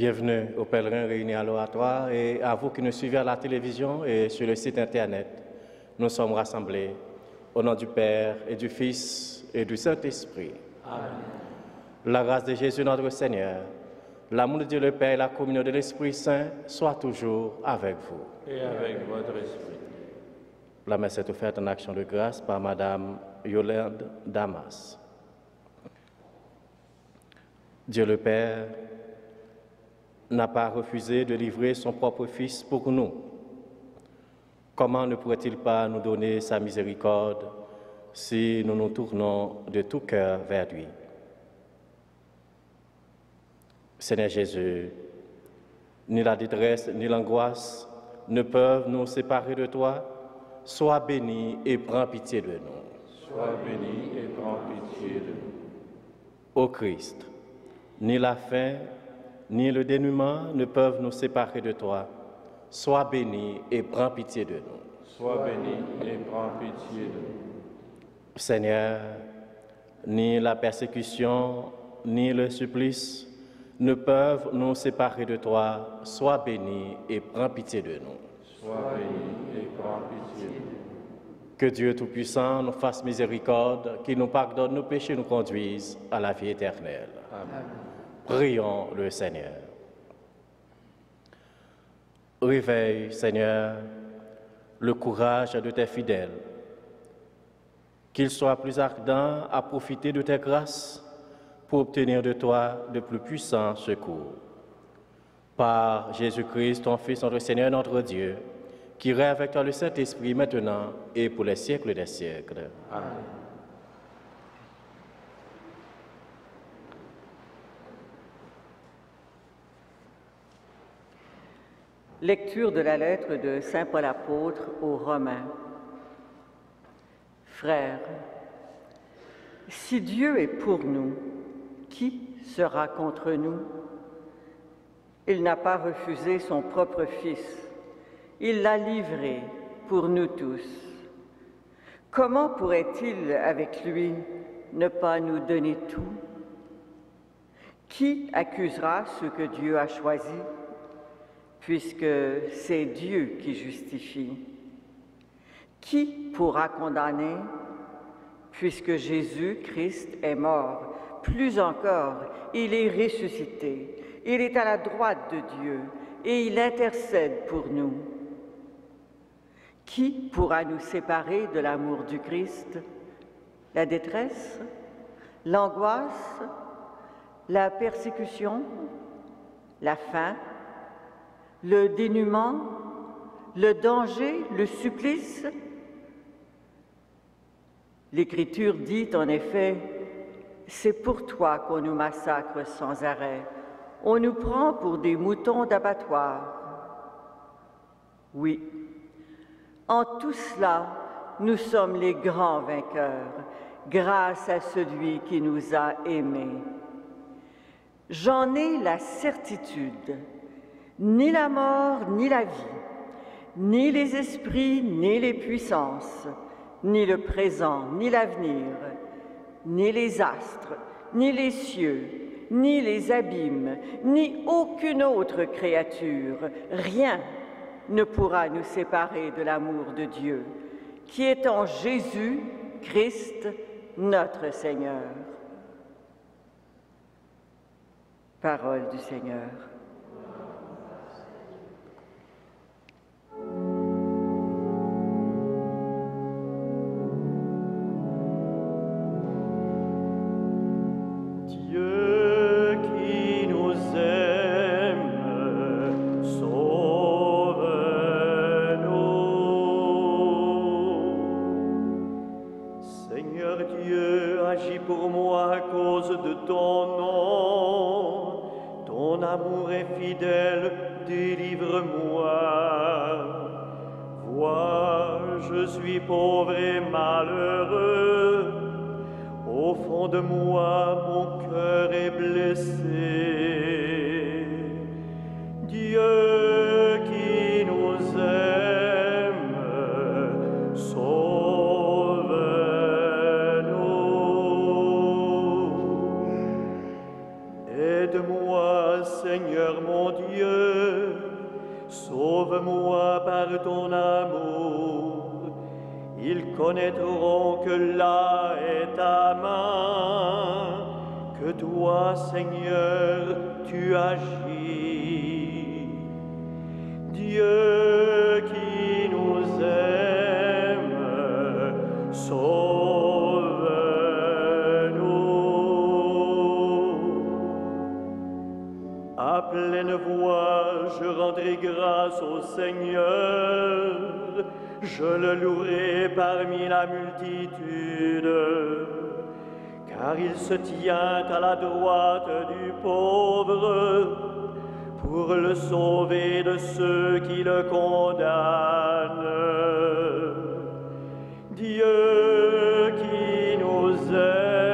Bienvenue aux pèlerins réunis à l'oratoire et à vous qui nous suivez à la télévision et sur le site Internet. Nous sommes rassemblés au nom du Père et du Fils et du Saint-Esprit. Amen. La grâce de Jésus notre Seigneur, l'amour de Dieu le Père et la communion de l'Esprit Saint soient toujours avec vous. Et avec votre esprit. La messe est offerte en action de grâce par Madame Yolande Damas. Dieu le Père n'a pas refusé de livrer son propre Fils pour nous. Comment ne pourrait-il pas nous donner sa miséricorde si nous nous tournons de tout cœur vers lui? Seigneur Jésus, ni la détresse ni l'angoisse ne peuvent nous séparer de toi. Sois béni et prends pitié de nous. Sois béni et prends pitié de nous. Ô Christ, ni la faim ni le dénuement ne peuvent nous séparer de toi. Sois béni et prends pitié de nous. Sois béni et prends pitié de nous. Seigneur, ni la persécution ni le supplice ne peuvent nous séparer de toi. Sois béni et prends pitié de nous. Sois béni et prends pitié de nous. Que Dieu Tout-Puissant nous fasse miséricorde, qu'il nous pardonne nos péchés, nous conduise à la vie éternelle. Amen. Prions le Seigneur. Réveille, Seigneur, le courage de tes fidèles, qu'ils soient plus ardents à profiter de tes grâces pour obtenir de toi de plus puissants secours. Par Jésus-Christ, ton Fils, notre Seigneur, notre Dieu, qui règne avec toi le Saint-Esprit maintenant et pour les siècles des siècles. Amen. Lecture de la lettre de Saint Paul apôtre aux Romains. Frères, si Dieu est pour nous, qui sera contre nous? Il n'a pas refusé son propre Fils, il l'a livré pour nous tous. Comment pourrait-il, avec lui, ne pas nous donner tout? Qui accusera ceux que Dieu a choisis? Puisque c'est Dieu qui justifie. Qui pourra condamner? Puisque Jésus-Christ est mort, plus encore, il est ressuscité, il est à la droite de Dieu et il intercède pour nous. Qui pourra nous séparer de l'amour du Christ? La détresse? L'angoisse? La persécution? La faim? Le dénuement, le danger, le supplice? L'Écriture dit en effet, « C'est pour toi qu'on nous massacre sans arrêt, on nous prend pour des moutons d'abattoir. » Oui, en tout cela, nous sommes les grands vainqueurs, grâce à celui qui nous a aimés. J'en ai la certitude. Ni la mort, ni la vie, ni les esprits, ni les puissances, ni le présent, ni l'avenir, ni les astres, ni les cieux, ni les abîmes, ni aucune autre créature, rien ne pourra nous séparer de l'amour de Dieu, qui est en Jésus-Christ, notre Seigneur. Parole du Seigneur. Aide-moi, Seigneur mon amour. Ils connaîtront que là est ta main, que toi, Seigneur, tu agis. Dieu qui nous aime, sauve-nous. À pleine voix, je rendrai grâce au Seigneur, je le louerai parmi la multitude, car il se tient à la droite du pauvre, pour le sauver de ceux qui le condamnent. Dieu qui nous aime,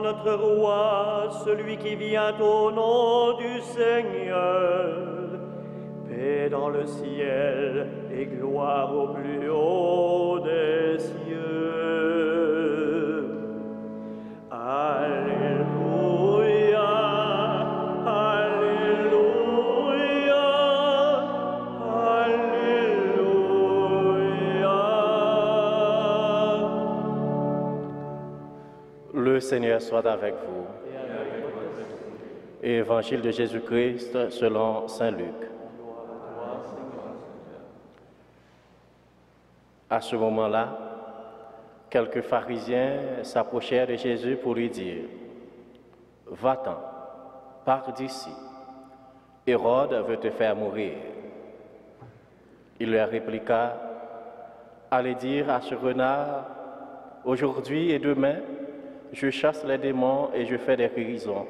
notre roi, celui qui vient au nom du Seigneur. Paix dans le ciel et gloire au plus haut des cieux. Alléluia, Alléluia, Alléluia. Le Seigneur soit avec vous. Évangile de Jésus-Christ selon saint Luc. À ce moment-là, quelques pharisiens s'approchèrent de Jésus pour lui dire « Va-t'en, pars d'ici, Hérode veut te faire mourir. » Il leur répliqua « Allez dire à ce renard, aujourd'hui et demain, je chasse les démons et je fais des guérisons.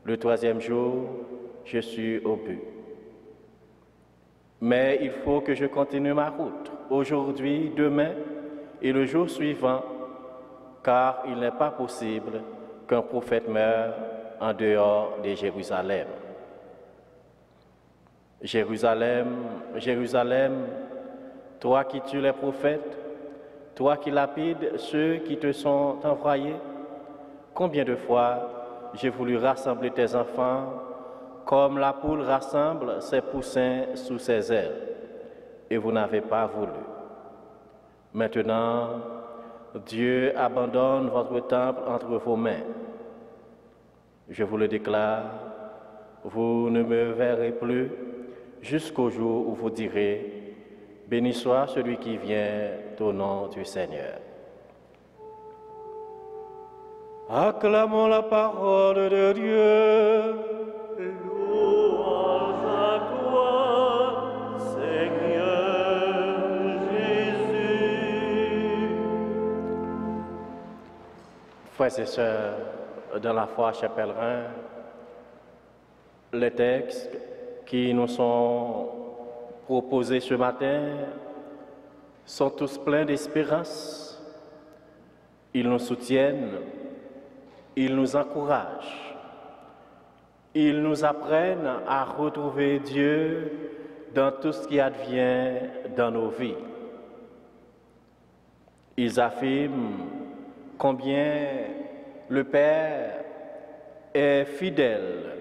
Le troisième jour, je suis au but. Mais il faut que je continue ma route, aujourd'hui, demain et le jour suivant, car il n'est pas possible qu'un prophète meure en dehors de Jérusalem. Jérusalem, Jérusalem, toi qui tues les prophètes, toi qui lapides ceux qui te sont envoyés, combien de fois j'ai voulu rassembler tes enfants comme la poule rassemble ses poussins sous ses ailes, et vous n'avez pas voulu. Maintenant, Dieu abandonne votre temple entre vos mains. Je vous le déclare, vous ne me verrez plus jusqu'au jour où vous direz « Béni soit celui qui vient au nom du Seigneur ». Acclamons la parole de Dieu. Louange à toi, Seigneur Jésus. Frères et sœurs, dans la foi, chers pèlerins, les textes qui nous sont proposés ce matin sont tous pleins d'espérance. Ils nous soutiennent, ils nous encouragent, ils nous apprennent à retrouver Dieu dans tout ce qui advient dans nos vies. Ils affirment combien le Père est fidèle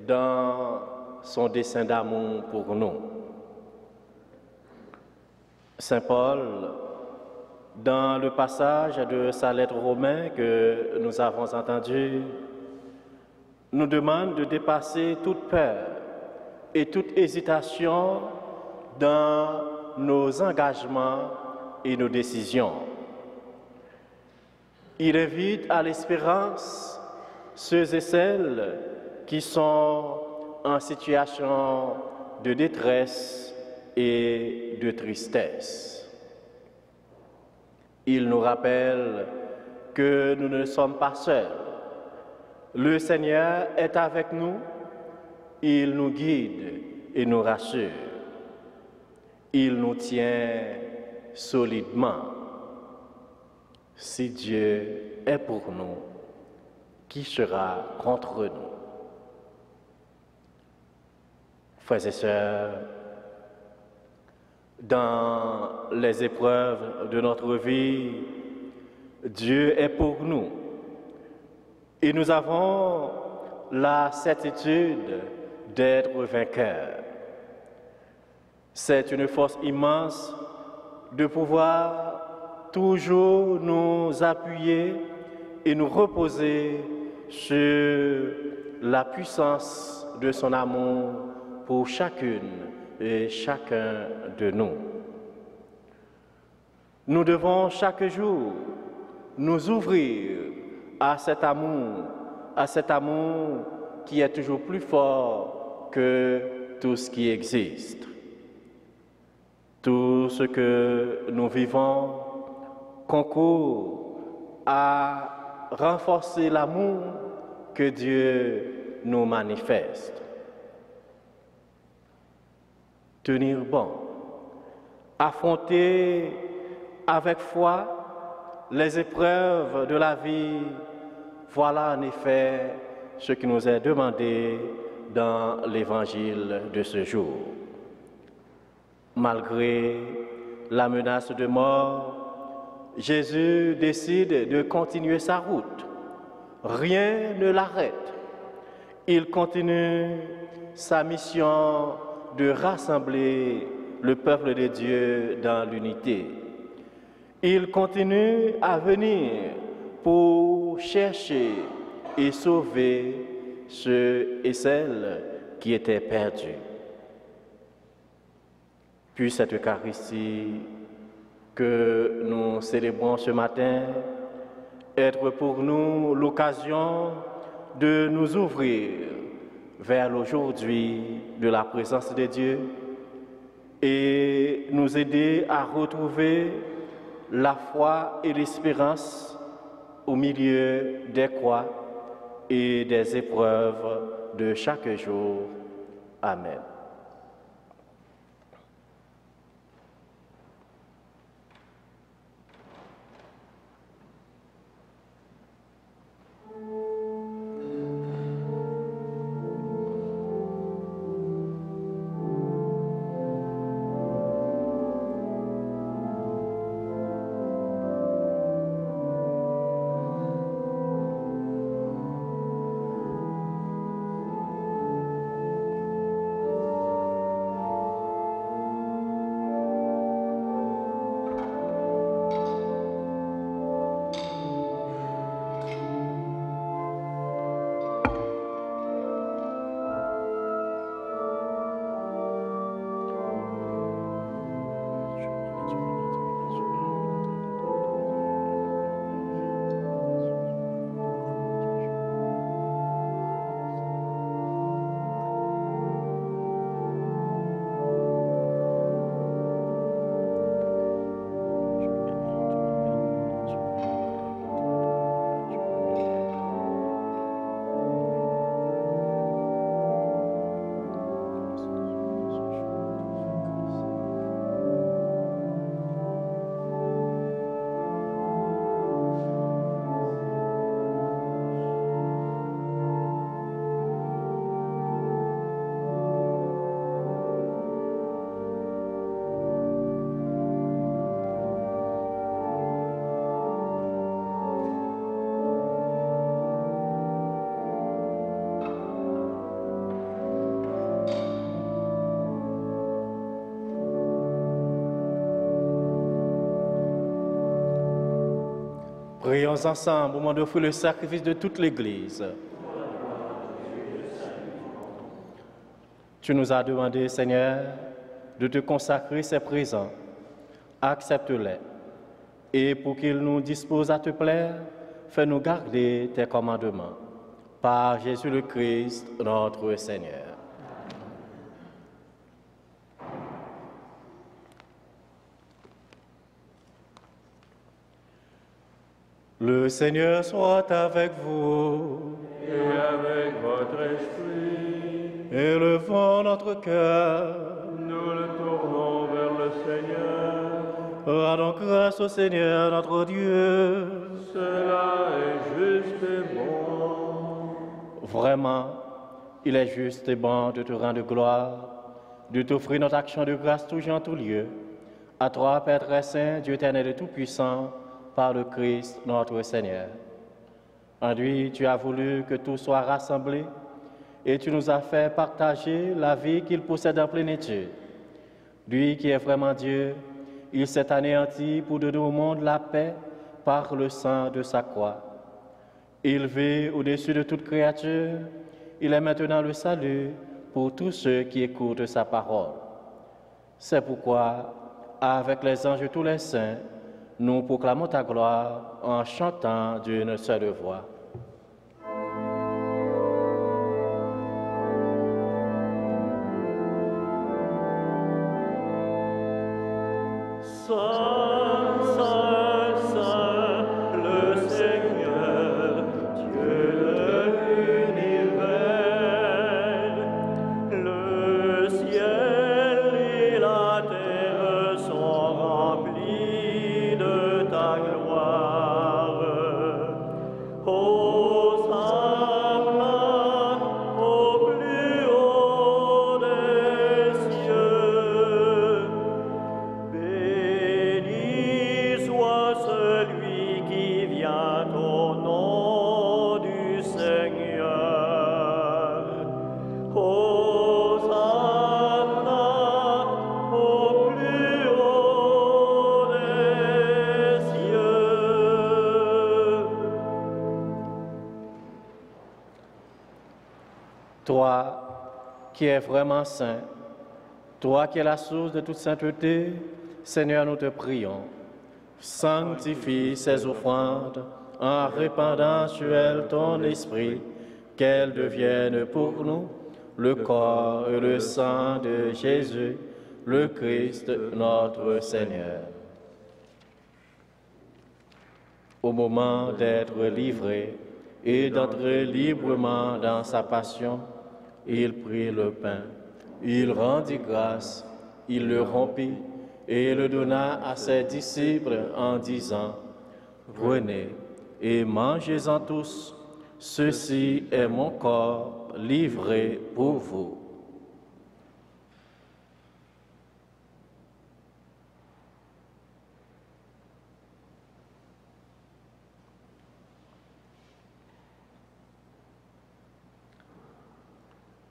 dans son dessein d'amour pour nous. Saint Paul, dans le passage de sa lettre aux Romains que nous avons entendu, nous demande de dépasser toute peur et toute hésitation dans nos engagements et nos décisions. Il invite à l'espérance ceux et celles qui sont en situation de détresse et de tristesse. Il nous rappelle que nous ne sommes pas seuls. Le Seigneur est avec nous il nous guide et nous rassure. Il nous tient solidement. Si Dieu est pour nous, qui sera contre nous? Frères et sœurs, dans les épreuves de notre vie, Dieu est pour nous. Et nous avons la certitude d'être vainqueurs. C'est une force immense de pouvoir toujours nous appuyer et nous reposer sur la puissance de son amour pour chacune et chacun de nous. Nous devons chaque jour nous ouvrir à cet amour qui est toujours plus fort que tout ce qui existe. Tout ce que nous vivons concourt à renforcer l'amour que Dieu nous manifeste. Tenir bon, affronter avec foi les épreuves de la vie, voilà en effet ce qui nous est demandé dans l'évangile de ce jour. Malgré la menace de mort, Jésus décide de continuer sa route. Rien ne l'arrête. Il continue sa mission de rassembler le peuple de Dieu dans l'unité. Il continue à venir pour chercher et sauver ceux et celles qui étaient perdus. Puis cette Eucharistie que nous célébrons ce matin être pour nous l'occasion de nous ouvrir vers l'aujourd'hui de la présence de Dieu et nous aider à retrouver la foi et l'espérance au milieu des croix et des épreuves de chaque jour. Amen. Prions ensemble au moment d'offrir le sacrifice de toute l'Église. Tu nous as demandé, Seigneur, de te consacrer ces présents. Accepte-les. Et pour qu'ils nous disposent à te plaire, fais-nous garder tes commandements. Par Jésus le Christ, notre Seigneur. Le Seigneur soit avec vous. Et avec votre esprit. Élevons notre cœur. Nous le tournons vers le Seigneur. Rendons grâce au Seigneur notre Dieu. Cela est juste et bon. Vraiment, il est juste et bon de te rendre gloire, de t'offrir notre action de grâce toujours en tout lieu. À toi, Père très saint, Dieu éternel et tout-puissant, par le Christ notre Seigneur. En lui, tu as voulu que tout soit rassemblé et tu nous as fait partager la vie qu'il possède en plénitude. Lui qui est vraiment Dieu, il s'est anéanti pour donner au monde la paix par le sang de sa croix. Élevé au-dessus de toute créature, il est maintenant le salut pour tous ceux qui écoutent sa parole. C'est pourquoi, avec les anges et tous les saints, nous proclamons ta gloire en chantant d'une seule voix. Saint, Saint, Saint, le Seigneur, Dieu de l'univers, le ciel et la terre sont remplis de ta gloire. Hosanna au plus haut des cieux. Béni soit celui qui vient au nom du Seigneur. Hosanna au plus haut des cieux. Toi qui es vraiment saint, toi qui es la source de toute sainteté, Seigneur, nous te prions. Sanctifie ces offrandes en répandant sur elles ton esprit, qu'elles deviennent pour nous le corps et le sang de Jésus, le Christ notre Seigneur. Au moment d'être livré et d'entrer librement dans sa passion, il prit le pain, il rendit grâce, il le rompit et le donna à ses disciples en disant, « Prenez et mangez-en tous, ceci est mon corps livré pour vous. »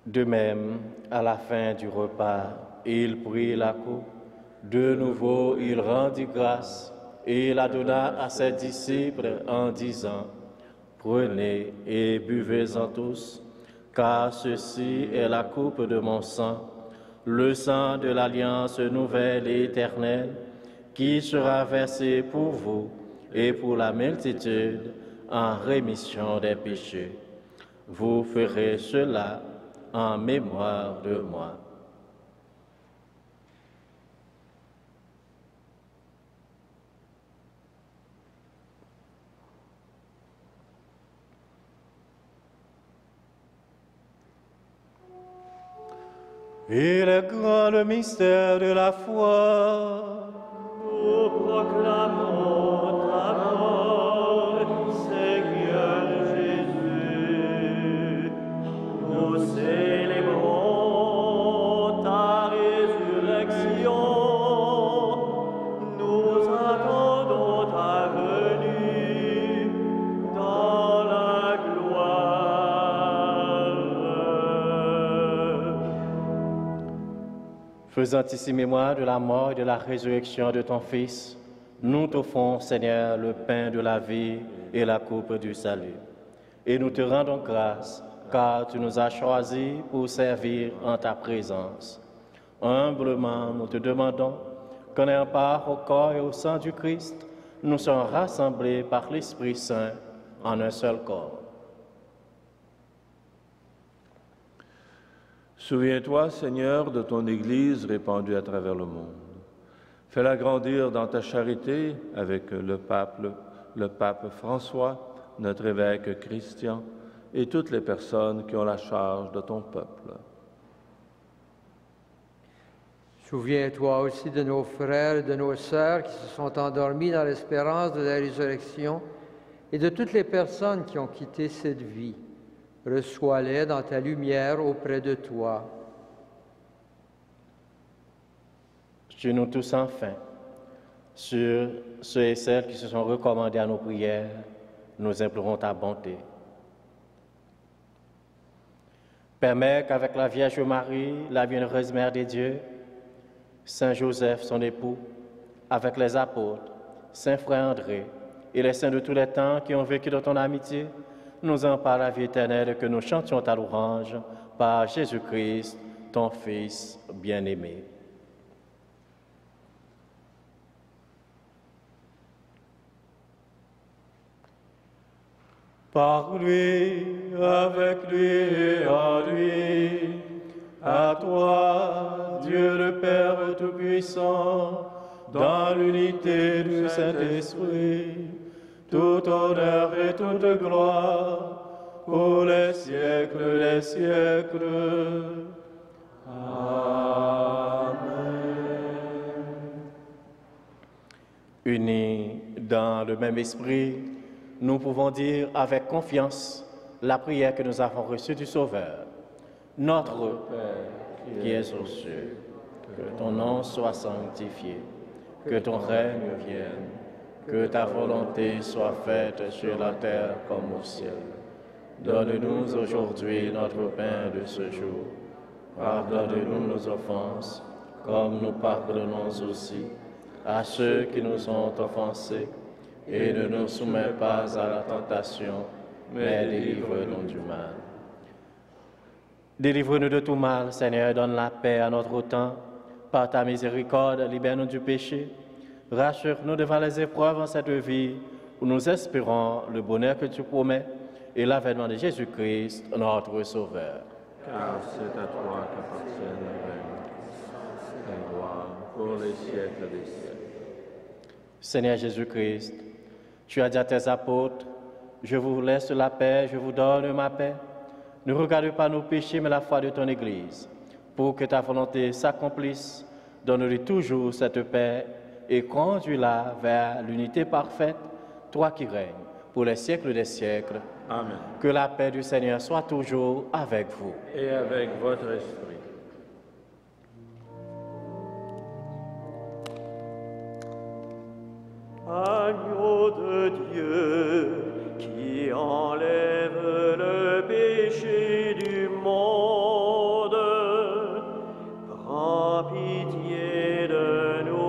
De même, à la fin du repas, il prit la coupe. De nouveau, il rendit grâce et la donna à ses disciples en disant, « Prenez et buvez-en tous, car ceci est la coupe de mon sang, le sang de l'alliance nouvelle et éternelle, qui sera versé pour vous et pour la multitude en rémission des péchés. Vous ferez cela en mémoire de moi. » Il est grand le mystère de la foi. Nous proclamons ta mort, Seigneur Jésus. Nous célébrons ta résurrection. Nous attendons ta venue dans la gloire. Faisant ici mémoire de la mort et de la résurrection de ton Fils, nous t'offrons, Seigneur, le pain de la vie et la coupe du salut. Et nous te rendons grâce, car tu nous as choisis pour servir en ta présence. Humblement, nous te demandons qu'en ayant part au corps et au sang du Christ, nous soyons rassemblés par l'Esprit Saint en un seul corps. Souviens-toi, Seigneur, de ton Église répandue à travers le monde. Fais-la grandir dans ta charité avec le pape François, notre évêque Christian et toutes les personnes qui ont la charge de ton peuple. Souviens-toi aussi de nos frères et de nos sœurs qui se sont endormis dans l'espérance de la résurrection et de toutes les personnes qui ont quitté cette vie. Reçois-les dans ta lumière auprès de toi. Sur nous tous enfin, sur ceux et celles qui se sont recommandés à nos prières, nous implorons ta bonté. Permets qu'avec la Vierge Marie, la bienheureuse Mère des dieux, Saint Joseph, son époux, avec les apôtres, Saint Frère André et les saints de tous les temps qui ont vécu dans ton amitié, nous en parle la vie éternelle et que nous chantions ta louange par Jésus-Christ, ton Fils bien-aimé. Par lui, avec lui et en lui, à toi, Dieu le Père Tout-Puissant, dans l'unité du Saint-Esprit, tout honneur et toute gloire, pour les siècles des siècles. Amen. Unis dans le même esprit, nous pouvons dire avec confiance la prière que nous avons reçue du Sauveur. Notre Père qui es aux cieux, que ton nom soit sanctifié, que ton règne vienne, que ta volonté soit faite sur la terre comme au ciel. Donne-nous aujourd'hui notre pain de ce jour. Pardonne-nous nos offenses, comme nous pardonnons aussi à ceux qui nous ont offensés. Et ne nous soumets pas à la tentation, mais délivre-nous du mal. Délivre-nous de tout mal, Seigneur, donne la paix à notre temps. Par ta miséricorde, libère-nous du péché. Rassure-nous devant les épreuves en cette vie, où nous espérons le bonheur que tu promets et l'avènement de Jésus-Christ, notre Sauveur. Car c'est à toi qu'appartient le règne, la gloire pour les siècles des siècles. Seigneur Jésus-Christ, tu as dit à tes apôtres, je vous laisse la paix, je vous donne ma paix. Ne regarde pas nos péchés, mais la foi de ton Église. Pour que ta volonté s'accomplisse, donne-lui toujours cette paix et conduis-la vers l'unité parfaite, toi qui règnes pour les siècles des siècles. Amen. Que la paix du Seigneur soit toujours avec vous. Et avec votre esprit. Agneau de Dieu, qui enlève le péché du monde, prends pitié de nous.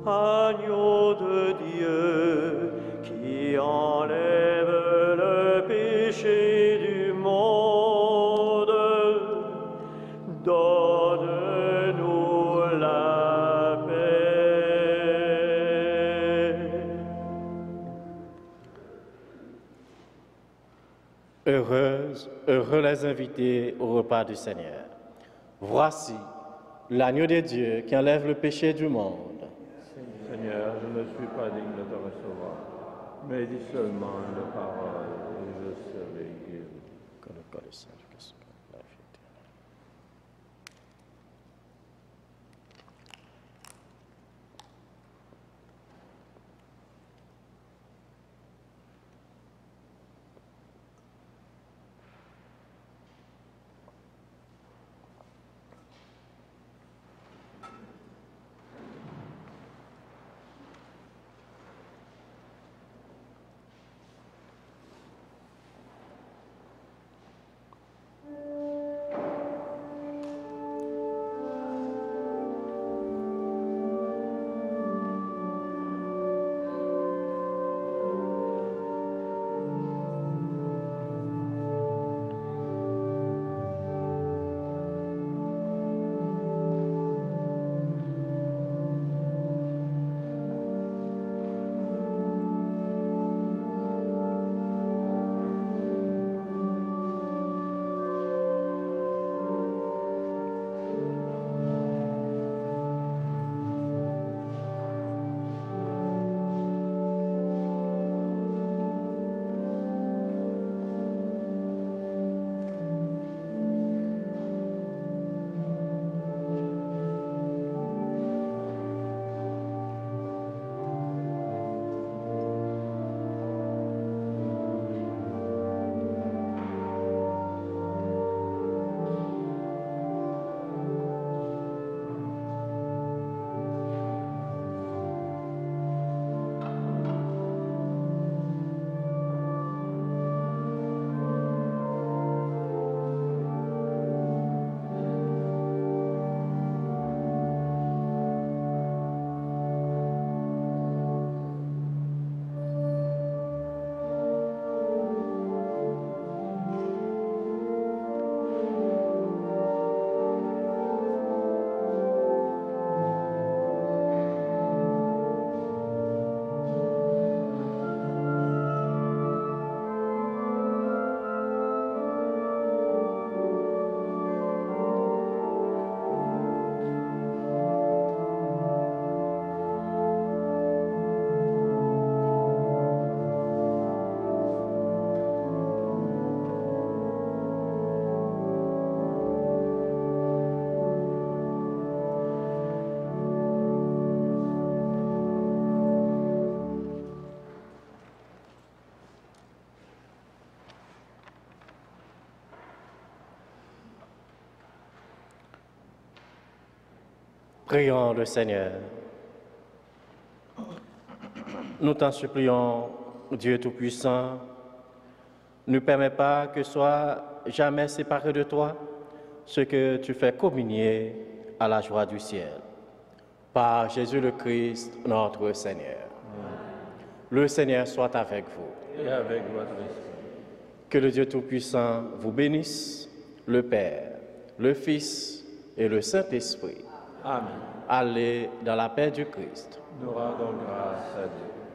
Agneau de Dieu, qui enlève le péché du monde, donne-nous la paix. Heureux les invités au repas du Seigneur. Voici l'agneau de Dieu qui enlève le péché du monde. Seigneur, je ne suis pas digne de te recevoir, mais dis seulement une parole et je serai guéri. Que le corps du Seigneur soit la vie éternelle. Prions le Seigneur. Nous t'en supplions, Dieu Tout-Puissant, ne permets pas que soit jamais séparé de toi ce que tu fais communier à la joie du ciel. Par Jésus le Christ, notre Seigneur. Le Seigneur soit avec vous. Et avec votre esprit. Que le Dieu Tout-Puissant vous bénisse, le Père, le Fils et le Saint-Esprit. Amen. Allez dans la paix du Christ. Nous rendons grâce à Dieu.